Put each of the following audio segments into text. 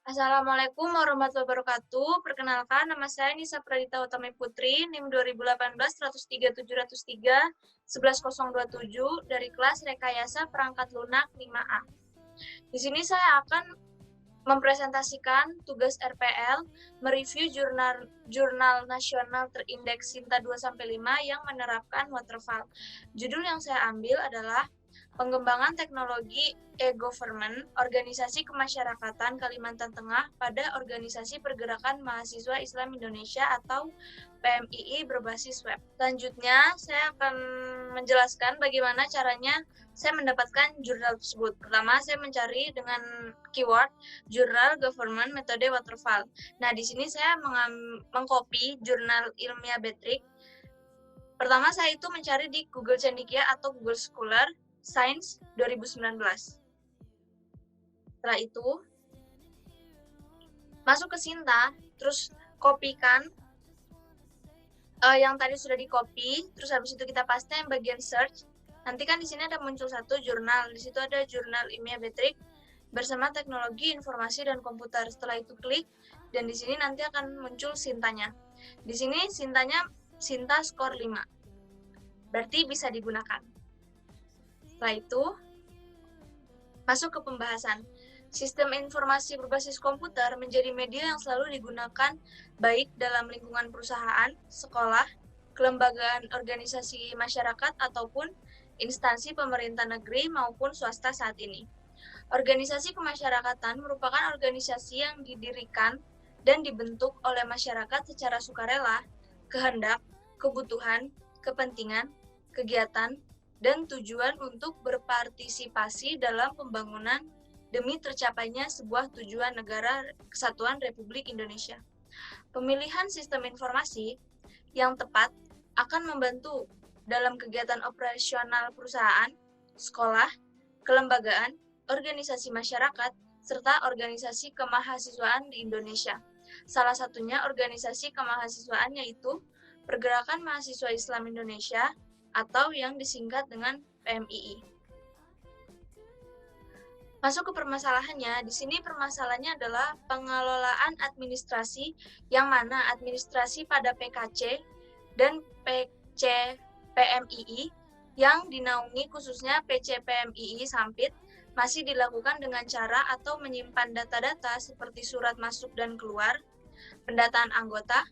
Assalamualaikum warahmatullahi wabarakatuh. Perkenalkan, nama saya Nisa Pradita Utami Putri, NIM 2018-103-703 11027 dari kelas Rekayasa Perangkat Lunak 5A. Di sini saya akan mempresentasikan tugas RPL, mereview jurnal nasional terindeks Sinta 2-5 yang menerapkan waterfall. Judul yang saya ambil adalah Pengembangan Teknologi E-Government Organisasi Kemasyarakatan Kalimantan Tengah pada Organisasi Pergerakan Mahasiswa Islam Indonesia atau PMII berbasis web. Selanjutnya, saya akan menjelaskan bagaimana caranya saya mendapatkan jurnal tersebut. Pertama, saya mencari dengan keyword jurnal government metode waterfall. Nah, di sini saya mengcopy jurnal ilmiah Betrick. Pertama, saya itu mencari di Google Cendekia atau Google Scholar Science 2019. Setelah itu, masuk ke Sinta, terus kopikan yang tadi sudah di-copy, terus habis itu kita paste yang bagian search. Nanti kan di sini ada muncul satu jurnal, di situ ada jurnal ilmiah Betrick bersama teknologi informasi dan komputer. Setelah itu klik, dan di sini nanti akan muncul Sintanya. Di sini Sintanya Sinta skor 5. Berarti bisa digunakan. Setelah itu, masuk ke pembahasan. Sistem informasi berbasis komputer menjadi media yang selalu digunakan baik dalam lingkungan perusahaan, sekolah, kelembagaan organisasi masyarakat, ataupun instansi pemerintah negeri maupun swasta saat ini. Organisasi kemasyarakatan merupakan organisasi yang didirikan dan dibentuk oleh masyarakat secara sukarela, kehendak, kebutuhan, kepentingan, kegiatan, dan tujuan untuk berpartisipasi dalam pembangunan demi tercapainya sebuah tujuan negara kesatuan Republik Indonesia. Pemilihan sistem informasi yang tepat akan membantu dalam kegiatan operasional perusahaan, sekolah, kelembagaan, organisasi masyarakat, serta organisasi kemahasiswaan di Indonesia. Salah satunya organisasi kemahasiswaan yaitu Pergerakan Mahasiswa Islam Indonesia atau yang disingkat dengan PMII. Masuk ke permasalahannya, di sini permasalahannya adalah pengelolaan administrasi yang mana administrasi pada PKC dan PC PMII yang dinaungi khususnya PC PMII Sampit masih dilakukan dengan cara atau menyimpan data-data seperti surat masuk dan keluar, pendataan anggota,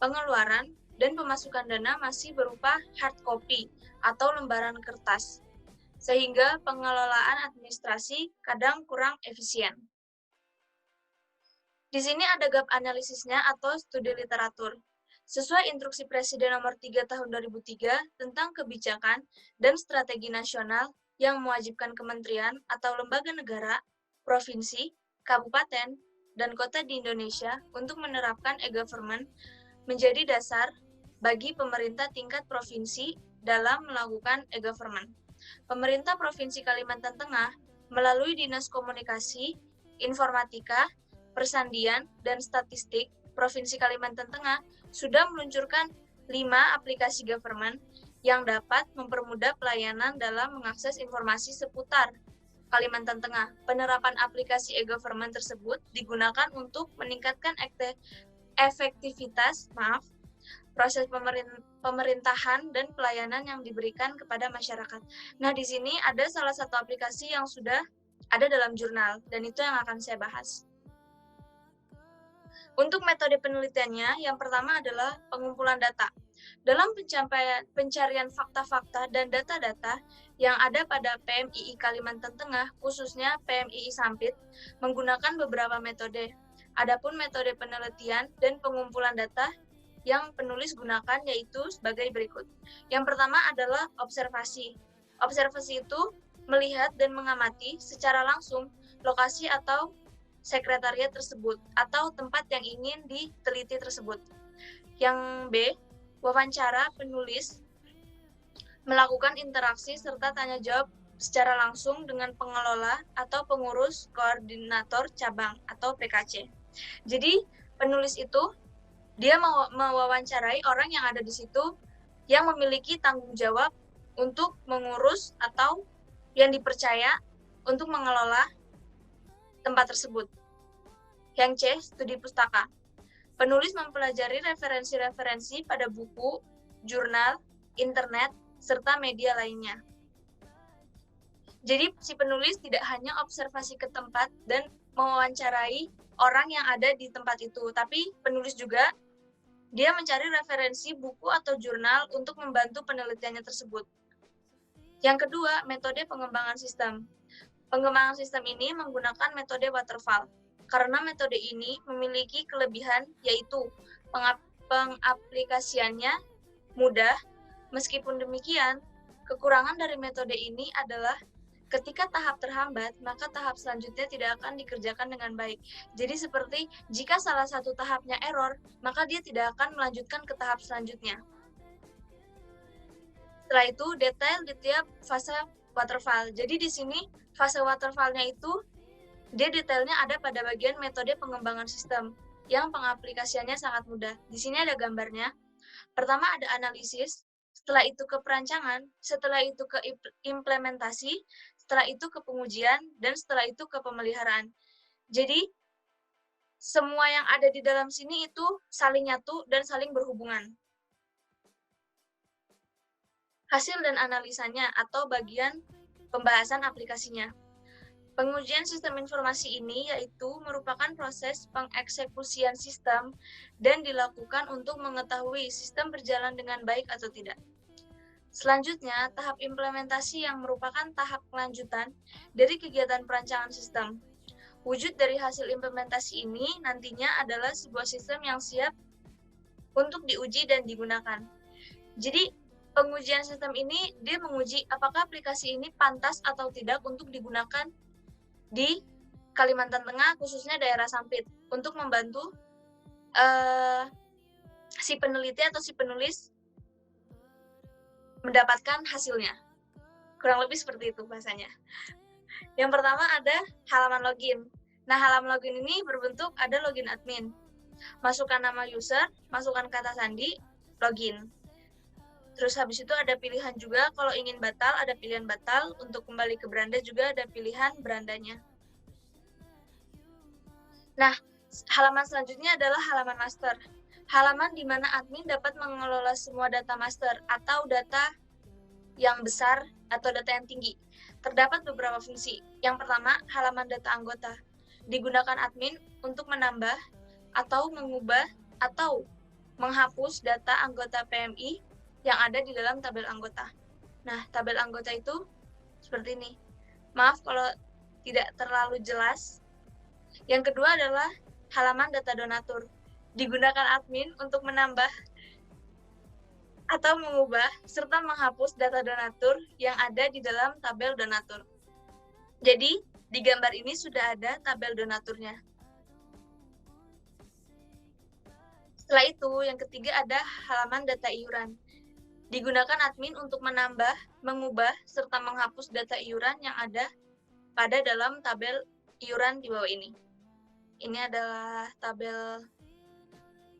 pengeluaran, dan pemasukan dana masih berupa hard copy atau lembaran kertas, sehingga pengelolaan administrasi kadang kurang efisien. Di sini ada gap analisisnya atau studi literatur. Sesuai instruksi Presiden nomor 3 tahun 2003 tentang kebijakan dan strategi nasional yang mewajibkan kementerian atau lembaga negara, provinsi, kabupaten, dan kota di Indonesia untuk menerapkan e-government menjadi dasar bagi pemerintah tingkat provinsi dalam melakukan e-government. Pemerintah Provinsi Kalimantan Tengah melalui Dinas Komunikasi, Informatika, Persandian, dan Statistik Provinsi Kalimantan Tengah sudah meluncurkan 5 aplikasi government yang dapat mempermudah pelayanan dalam mengakses informasi seputar Kalimantan Tengah. Penerapan aplikasi e-government tersebut digunakan untuk meningkatkan efektivitas proses pemerintahan dan pelayanan yang diberikan kepada masyarakat. Nah, di sini ada salah satu aplikasi yang sudah ada dalam jurnal, dan itu yang akan saya bahas. Untuk metode penelitiannya, yang pertama adalah pengumpulan data. Dalam pencarian fakta-fakta dan data-data yang ada pada PMII Kalimantan Tengah, khususnya PMII Sampit, menggunakan beberapa metode. Adapun metode penelitian dan pengumpulan data yang penulis gunakan yaitu sebagai berikut. Yang pertama adalah observasi. Observasi itu melihat dan mengamati secara langsung lokasi atau sekretariat tersebut atau tempat yang ingin diteliti tersebut. Yang B, wawancara penulis melakukan interaksi serta tanya jawab secara langsung dengan pengelola atau pengurus koordinator cabang atau PKC. Jadi penulis itu dia mewawancarai orang yang ada di situ yang memiliki tanggung jawab untuk mengurus atau yang dipercaya untuk mengelola tempat tersebut. Yang C, studi pustaka. Penulis mempelajari referensi-referensi pada buku, jurnal, internet, serta media lainnya. Jadi si penulis tidak hanya observasi ke tempat dan mewawancarai orang yang ada di tempat itu, tapi penulis juga dia mencari referensi buku atau jurnal untuk membantu penelitiannya tersebut. Yang kedua, metode pengembangan sistem. Pengembangan sistem ini menggunakan metode waterfall. Karena metode ini memiliki kelebihan yaitu pengaplikasiannya mudah. Meskipun demikian, kekurangan dari metode ini adalah ketika tahap terhambat, maka tahap selanjutnya tidak akan dikerjakan dengan baik. Jadi seperti jika salah satu tahapnya error, maka dia tidak akan melanjutkan ke tahap selanjutnya. Setelah itu, detail di tiap fase waterfall. Jadi di sini fase waterfall-nya itu dia detailnya ada pada bagian metode pengembangan sistem yang pengaplikasiannya sangat mudah. Di sini ada gambarnya. Pertama ada analisis, setelah itu ke perancangan, setelah itu ke implementasi, setelah itu ke pengujian, dan setelah itu ke pemeliharaan. Jadi semua yang ada di dalam sini itu saling nyatu dan saling berhubungan. Hasil dan analisanya atau bagian pembahasan aplikasinya. Pengujian sistem informasi ini yaitu merupakan proses pengeksekusian sistem dan dilakukan untuk mengetahui sistem berjalan dengan baik atau tidak. Selanjutnya, tahap implementasi yang merupakan tahap kelanjutan dari kegiatan perancangan sistem. Wujud dari hasil implementasi ini nantinya adalah sebuah sistem yang siap untuk diuji dan digunakan. Jadi, pengujian sistem ini dia menguji apakah aplikasi ini pantas atau tidak untuk digunakan di Kalimantan Tengah, khususnya daerah Sampit, untuk membantu si peneliti atau si penulis mendapatkan hasilnya. Kurang lebih seperti itu bahasanya. Yang pertama ada halaman login. Nah, halaman login ini berbentuk ada login admin. Masukkan nama user, masukkan kata sandi, login. Terus habis itu ada pilihan juga, kalau ingin batal, ada pilihan batal. Untuk kembali ke beranda juga ada pilihan berandanya. Nah, halaman selanjutnya adalah halaman master. Halaman di mana admin dapat mengelola semua data master atau data yang besar atau data yang tinggi. Terdapat beberapa fungsi. Yang pertama, halaman data anggota. Digunakan admin untuk menambah atau mengubah atau menghapus data anggota PMI yang ada di dalam tabel anggota. Nah, tabel anggota itu seperti ini. Maaf kalau tidak terlalu jelas. Yang kedua adalah halaman data donatur. Digunakan admin untuk menambah atau mengubah serta menghapus data donatur yang ada di dalam tabel donatur. Jadi, di gambar ini sudah ada tabel donaturnya. Setelah itu, yang ketiga ada halaman data iuran. Digunakan admin untuk menambah, mengubah, serta menghapus data iuran yang ada pada dalam tabel iuran di bawah ini. Ini adalah tabel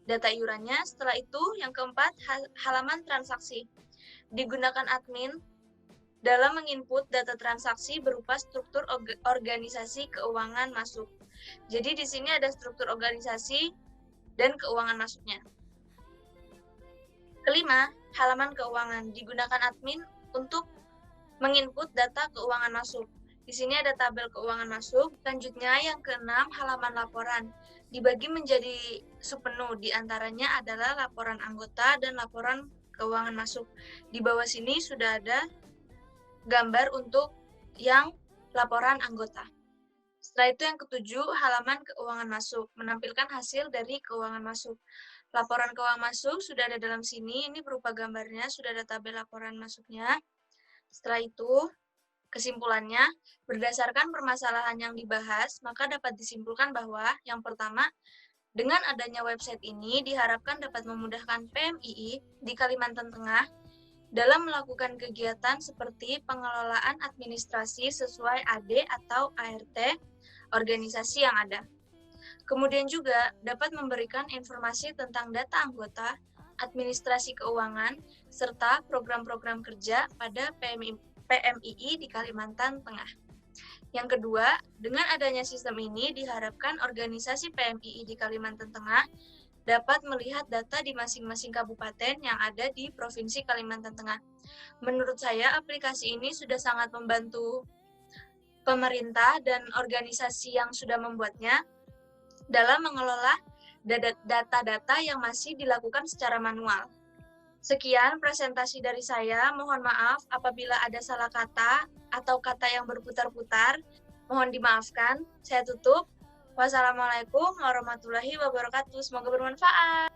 data iurannya. Setelah itu, yang keempat, halaman transaksi. Digunakan admin dalam menginput data transaksi berupa struktur organisasi keuangan masuk. Jadi di sini ada struktur organisasi dan keuangan masuknya. Kelima, halaman keuangan. Digunakan admin untuk menginput data keuangan masuk. Di sini ada tabel keuangan masuk. Selanjutnya yang keenam, halaman laporan. Dibagi menjadi submenu, di antaranya adalah laporan anggota dan laporan keuangan masuk. Di bawah sini sudah ada gambar untuk yang laporan anggota. Setelah itu yang ketujuh, halaman keuangan masuk. Menampilkan hasil dari keuangan masuk. Laporan keuangan masuk sudah ada dalam sini, ini berupa gambarnya, sudah ada tabel laporan masuknya. Setelah itu, kesimpulannya, berdasarkan permasalahan yang dibahas, maka dapat disimpulkan bahwa yang pertama, dengan adanya website ini diharapkan dapat memudahkan PMII di Kalimantan Tengah dalam melakukan kegiatan seperti pengelolaan administrasi sesuai AD atau ART organisasi yang ada. Kemudian juga dapat memberikan informasi tentang data anggota, administrasi keuangan, serta program-program kerja pada PMII di Kalimantan Tengah. Yang kedua, dengan adanya sistem ini diharapkan organisasi PMII di Kalimantan Tengah dapat melihat data di masing-masing kabupaten yang ada di Provinsi Kalimantan Tengah. Menurut saya, aplikasi ini sudah sangat membantu pemerintah dan organisasi yang sudah membuatnya dalam mengelola data-data yang masih dilakukan secara manual. Sekian presentasi dari saya. Mohon maaf apabila ada salah kata atau kata yang berputar-putar. Mohon dimaafkan. Saya tutup. Wassalamualaikum warahmatullahi wabarakatuh. Semoga bermanfaat.